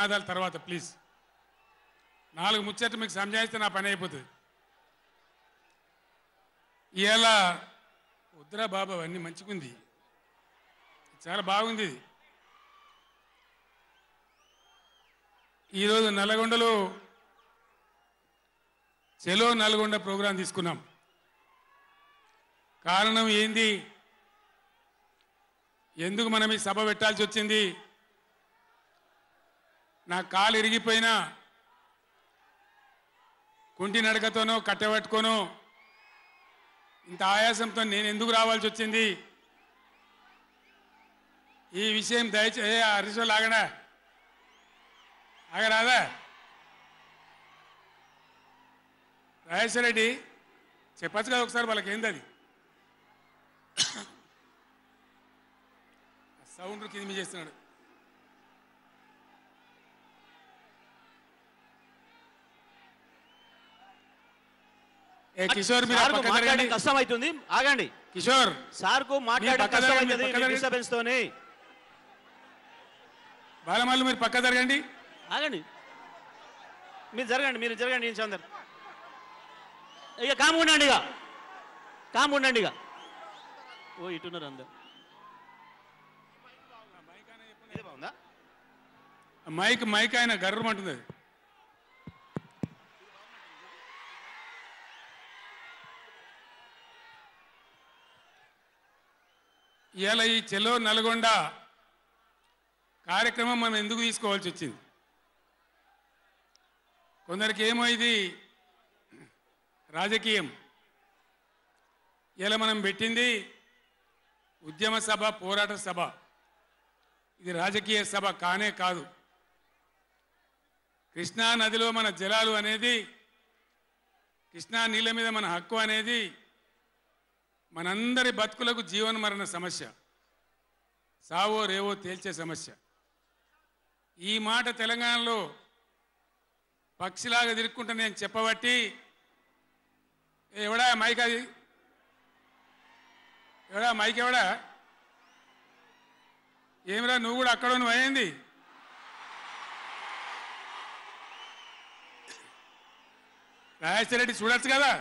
ఆదాల తర్వాత ప్లీజ్ 4 ముచ్చట్లు మీకు సంజాయిస్తే నా పని అయిపోతుంది. ఇయాల ఉద్రా బాబు అన్నీ మంచిగుంది, చాలా బాగుంది. ఈరోజు నల్గొండలో చెలో నల్గొండ ప్రోగ్రాం తీసుకున్నాం. కారణం ఏంది, ఎందుకు మనం ఈ సభ పెట్టాల్సి వచ్చింది? నా కాలు ఇరిగిపోయినా కుంటి నడకతోనో కట్టబట్టుకోనో ఇంత ఆయాసంతో నేను ఎందుకు రావాల్సి వచ్చింది? ఈ విషయం దయచేసి హరీశ్వర్ ఆగడా ఆగరాదా? రాజేశ్వర రెడ్డి చెప్పచ్చు కదా ఒకసారి, వాళ్ళకి ఏంది అది సౌండ్ కింద చేస్తున్నాడు. కిషోర్ మీరు కష్టం అవుతుంది, ఆగండి. కిషోర్ సార్ కు మాట్లాడే కష్టం అవుతుంది డిస్టర్బెన్స్ తోని. బాలమల్లు మీరు పక్క జరగండి, ఆగండి. మీరు జరగండి చందర్. ఇక కాము ఉండండి, ఇక ఓ ఇటున్నారు అందరు. బాగుందా మైక్ ఆయన గర్రమంటుంది. అది ఇవాళ ఈ చెలో నల్గొండ కార్యక్రమం మనం ఎందుకు తీసుకోవాల్సి వచ్చింది? కొందరికి ఏమో ఇది రాజకీయం. ఇలా మనం పెట్టింది ఉద్యమ సభ, పోరాట సభ. ఇది రాజకీయ సభ కానే కాదు. కృష్ణా నదిలో మన జలాలు అనేది, కృష్ణా నీళ్ళ మీద మన హక్కు అనేది మనందరి బతుకులకు జీవన మరణ సమస్య, సావో రేవో తేల్చే సమస్య. ఈ మాట తెలంగాణలో పక్షిలాగా తిరుక్కుంటా నేను చెప్పబట్టి, ఎవడా మైక్, అది ఎవడా మైక్, ఎవడా ఏమిరా నువ్వు కూడా అక్కడ నువ్వు అయింది? రాజేశ్వర రెడ్డి చూడొచ్చు కదా.